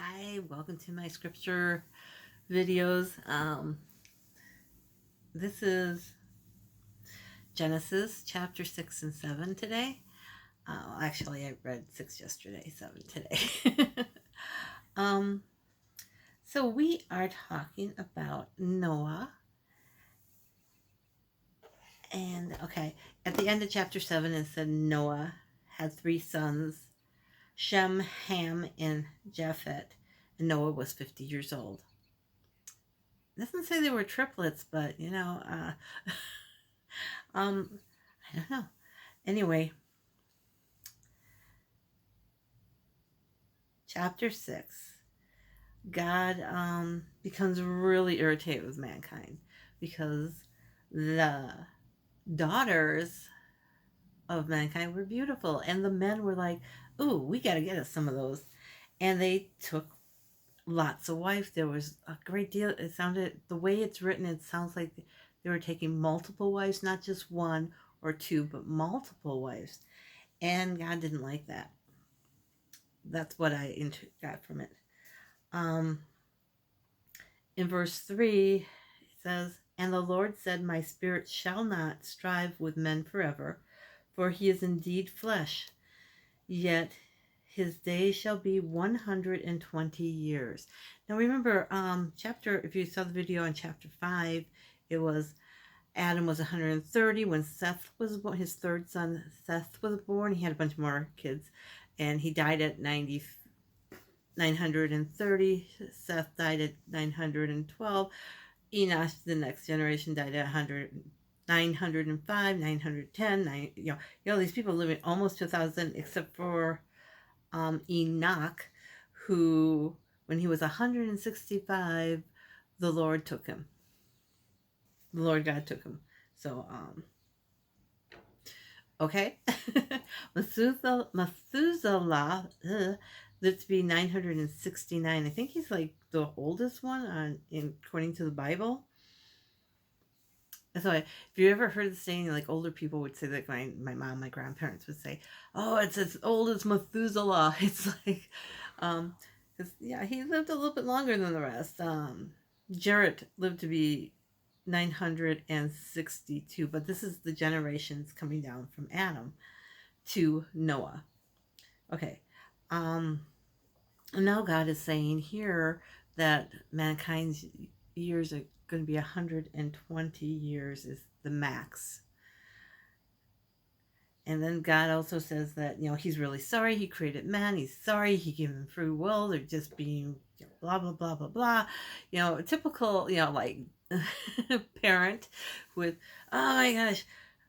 Hi, welcome to my scripture videos. This is Genesis chapter 6 and 7 today. Actually, I read 6 yesterday, 7 today. um, so we are talking about Noah. And okay, at the end of chapter 7, it said Noah had 3 sons, Shem, Ham, and Japheth. And Noah was 50 years old. It doesn't say they were triplets, but um, I don't know. Anyway, chapter 6, God becomes really irritated with mankind because the daughters of mankind were beautiful, and the men were like, "Ooh, we got to get us some of those," and they took lots of wives. There was a great deal. It sounded the way it's written. It sounds like they were taking multiple wives, not just one or two, but multiple wives, and God didn't like that. That's what I got from it. Um, in verse 3, it says, "And the Lord said, My spirit shall not strive with men forever, for he is indeed flesh, yet his days shall be 120 years." Now remember, if you saw the video on chapter 5, it was Adam was 130 when Seth was born. His third son, Seth, was born. He had a bunch more kids, and he died at 930. Seth died at 912. Enosh, the next generation, died at 905, 910. These people living almost 2,000, except for Enoch, who, when he was 165, the Lord took him. The Lord God took him. So, okay. Methuselah lived to be 969. I think he's like the oldest one according to the Bible. So if you ever heard the saying, like older people would say, like my mom, my grandparents would say, "Oh, it's as old as Methuselah." It's like, yeah, he lived a little bit longer than the rest. Jared lived to be 962, but this is the generations coming down from Adam to Noah. Okay, and now God is saying here that mankind's years are going to be 120 years is the max. And then God also says that, he's really sorry he created man. He's sorry he gave them free will. They're just being blah, blah, blah, blah, blah. Typical, like parent with, oh my gosh,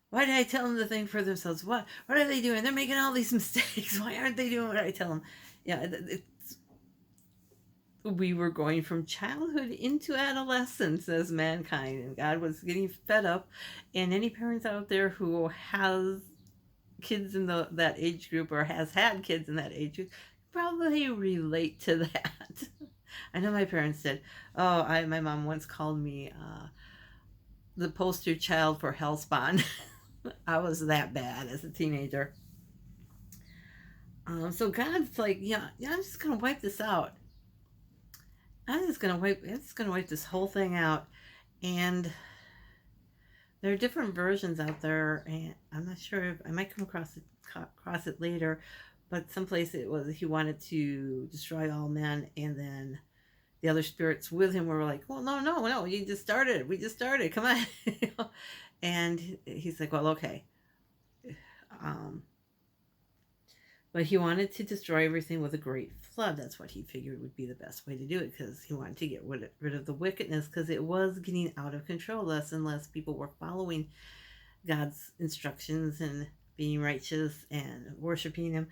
why did I tell them to think for themselves? What are they doing? They're making all these mistakes. Why aren't they doing what I tell them? We were going from childhood into adolescence as mankind, and God was getting fed up. And any parents out there who has kids in that age group or has had kids in that age group probably relate to that. I know my parents did. Oh, my mom once called me the poster child for Hellspawn. I was that bad as a teenager. So God's like, yeah, I'm just gonna wipe this out. I'm just gonna wipe this whole thing out. And there are different versions out there, and I'm not sure if I might come across it later, but someplace it was he wanted to destroy all men, and then the other spirits with him were like, "Well, no, you just started. We just started. Come on." And he's like, "Well, okay." Um, but he wanted to destroy everything with a great flood. That's what he figured would be the best way to do it, because he wanted to get rid of the wickedness, because it was getting out of control. Less and less people were following God's instructions and being righteous and worshiping him.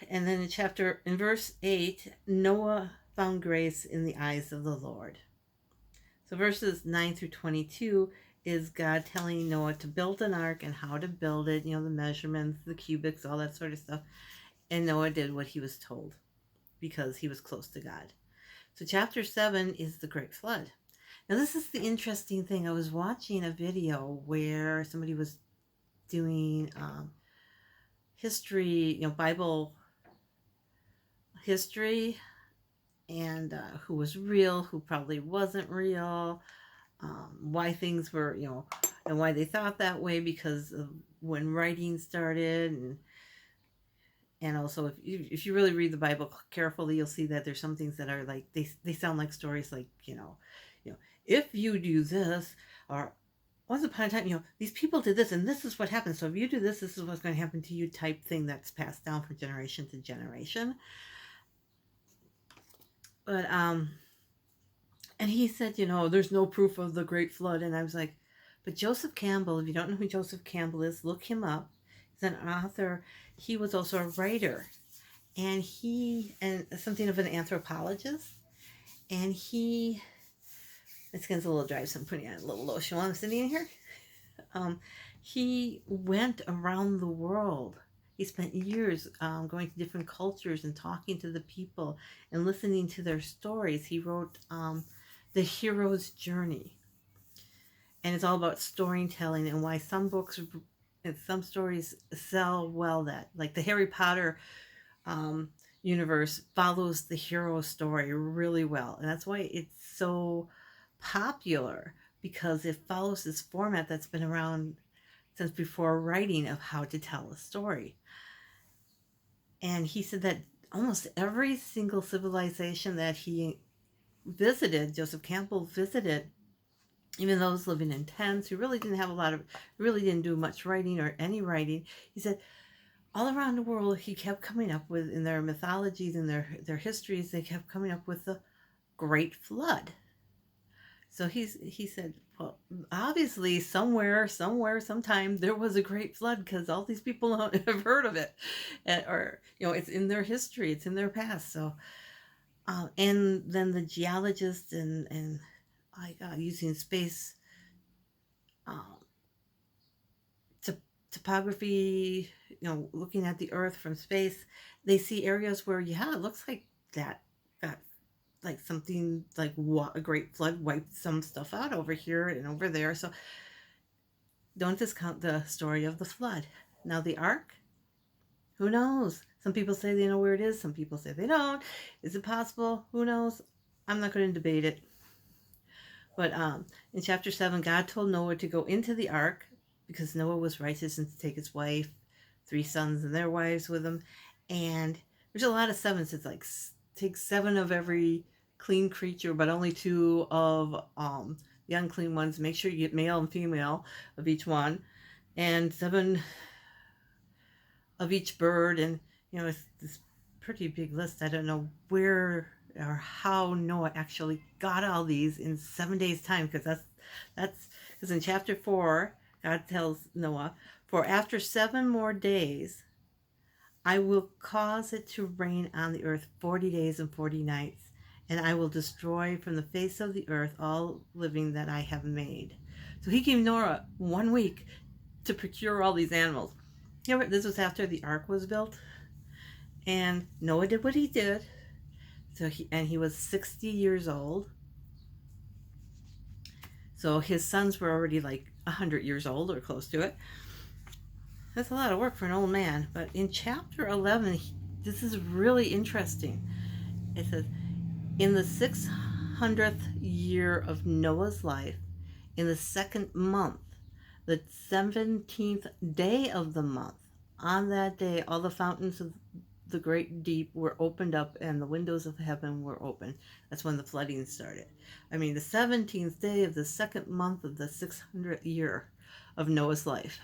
And then in verse 8, Noah found grace in the eyes of the Lord. So verses 9 through 22 is God telling Noah to build an ark and how to build it, the measurements, the cubics, all that sort of stuff. And Noah did what he was told because he was close to God. So chapter 7 is the Great Flood. Now this is the interesting thing. I was watching a video where somebody was doing history, Bible history and who was real, who probably wasn't real, why things were, and why they thought that way because of when writing started, and also if you really read the Bible carefully, you'll see that there's some things that are like they sound like stories, like if you do this, or once upon a time, these people did this and this is what happened. So if you do this, this is what's going to happen to you type thing that's passed down from generation to generation. But and he said, there's no proof of the Great Flood. And I was like, but Joseph Campbell, if you don't know who Joseph Campbell is, look him up. He's an author. He was also a writer, and something of an anthropologist. And my skin's a little dry, so I'm putting on a little lotion while I'm sitting in here. He went around the world. He spent years going to different cultures and talking to the people and listening to their stories. He wrote The Hero's Journey. And it's all about storytelling and why some books and some stories sell well, that like the Harry Potter universe follows the hero story really well. And that's why it's so popular, because it follows this format that's been around since before writing of how to tell a story. And he said that almost every single civilization that he visited, Joseph Campbell visited, even those living in tents who really didn't do much writing or any writing, he said all around the world he kept coming up with, in their mythologies and their histories, they kept coming up with the Great Flood. So he said, well, obviously somewhere, sometime there was a Great Flood, because all these people have heard of it, or it's in their history, it's in their past. So, and then the geologists and using space topography, looking at the Earth from space, they see areas where it looks like that like something like a Great Flood wiped some stuff out over here and over there. So don't discount the story of the flood. Now the ark, who knows? Some people say they know where it is, some people say they don't. Is it possible? Who knows? I'm not going to debate it. But in chapter 7, God told Noah to go into the ark because Noah was righteous, and to take his wife, 3 sons and their wives with him. And there's a lot of sevens. It's like take 7 of every clean creature, but only 2 of the unclean ones. Make sure you get male and female of each one, and 7 of each bird. And it's this pretty big list. I don't know where or how Noah actually got all these in 7 days' time, because that's because in chapter 4 God tells Noah, for after 7 more days I will cause it to rain on the earth 40 days and 40 nights, and I will destroy from the face of the earth all living that I have made. So he gave Noah 1 week to procure all these animals. This was after the ark was built, and Noah did what he did. So he was 60 years old. So his sons were already like 100 years old or close to it. That's a lot of work for an old man. But in chapter 11, this is really interesting. It says, in the 600th year of Noah's life, in the 2nd month, the 17th day of the month, on that day, all the fountains of the great deep were opened up, and the windows of heaven were open. That's when the flooding started. The 17th day of the 2nd month of the 600th year of Noah's life.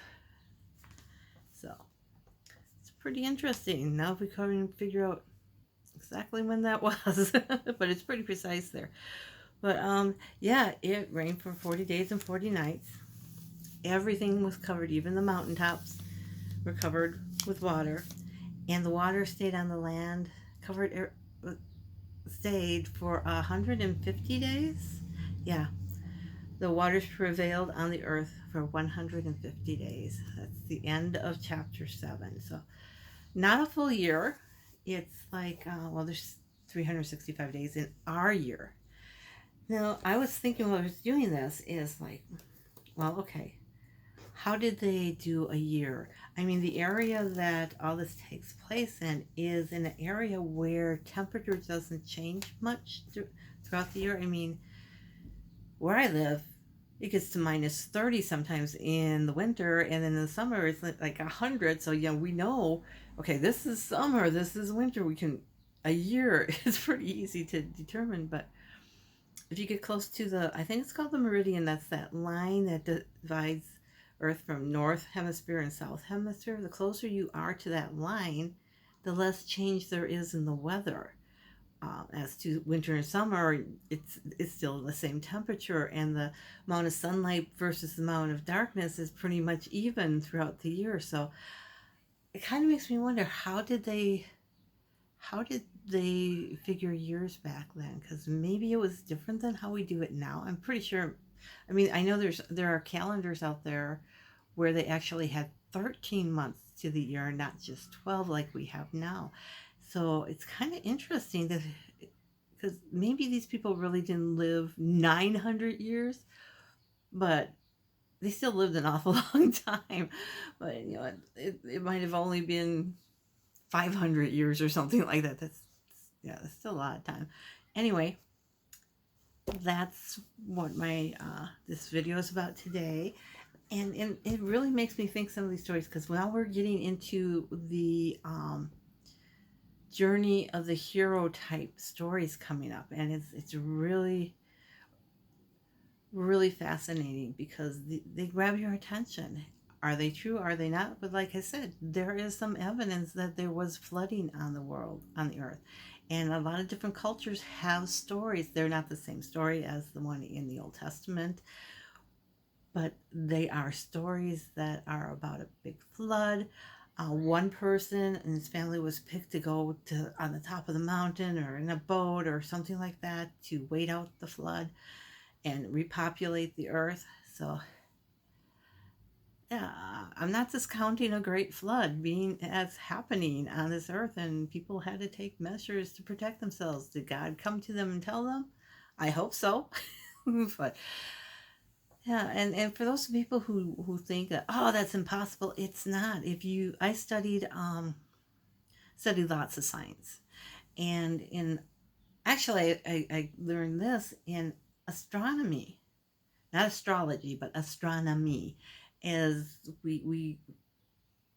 So it's pretty interesting. Now if we can figure out exactly when that was, but it's pretty precise there. But it rained for 40 days and 40 nights. Everything was covered, even the mountaintops were covered with water. And the water stayed on the land, stayed for 150 days. Yeah, the waters prevailed on the earth for 150 days. That's the end of chapter 7. So not a full year. It's like, there's 365 days in our year. Now, I was thinking while I was doing this is like, well, okay, how did they do a year? I mean, the area that all this takes place in is in an area where temperature doesn't change much throughout the year. I mean, where I live, it gets to minus 30 sometimes in the winter, and then in the summer it's like 100. So yeah, we know, okay, this is summer, this is winter. We can, a year is pretty easy to determine. But if you get close to the, I think it's called the meridian, that's that line that divides Earth from north hemisphere and south hemisphere, the closer you are to that line, the less change there is in the weather. As to winter and summer, it's still the same temperature, and the amount of sunlight versus the amount of darkness is pretty much even throughout the year. So it kind of makes me wonder, how did they figure years back then? Because maybe it was different than how we do it now. I'm pretty sure. I mean, I know there are calendars out there where they actually had 13 months to the year, not just 12 like we have now. So it's kind of interesting that, because maybe these people really didn't live 900 years, but they still lived an awful long time. But it might have only been 500 years or something like that. That's still a lot of time. Anyway, that's what my this video is about today. And it really makes me think some of these stories, because now we're getting into the journey of the hero type stories coming up, and it's really, really fascinating, because they grab your attention. Are they true? Are they not? But like I said, there is some evidence that there was flooding on the earth. And a lot of different cultures have stories. They're not the same story as the one in the Old Testament, but they are stories that are about a big flood. One person and his family was picked to go to on the top of the mountain or in a boat or something like that to wait out the flood and repopulate the earth. So yeah, I'm not discounting a great flood being as happening on this earth, and people had to take measures to protect themselves. Did God come to them and tell them? I hope so. But yeah, and for those people who think that, oh, that's impossible, it's not. I studied lots of science, and in actually I learned this in astronomy, not astrology, but astronomy, as we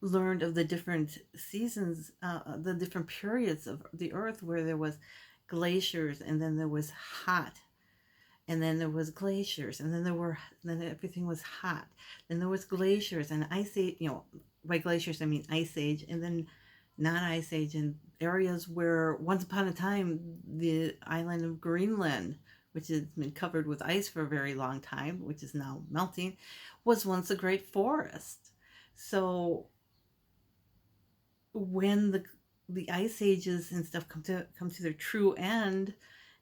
learned of the different seasons, the different periods of the earth, where there was glaciers, and then there was hot, and then there was glaciers, and then everything was hot, then there was glaciers and ice age. By glaciers I mean ice age, and then not ice age, in areas where once upon a time the island of Greenland, which has been covered with ice for a very long time, which is now melting, was once a great forest. So when the ice ages and stuff come to their true end,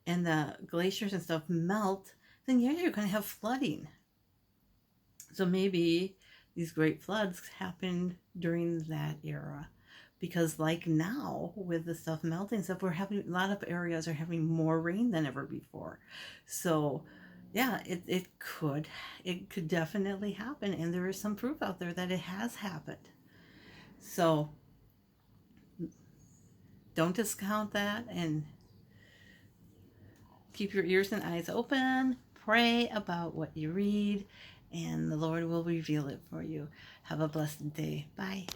and the glaciers and stuff melt, then yeah, you're going to have flooding. So maybe these great floods happened during that era, because like now with the stuff melting stuff, we're having, a lot of areas are having more rain than ever before. So yeah, it could definitely happen, and there is some proof out there that it has happened. So don't discount that, and keep your ears and eyes open. Pray about what you read, and the Lord will reveal it for you. Have a blessed day. Bye.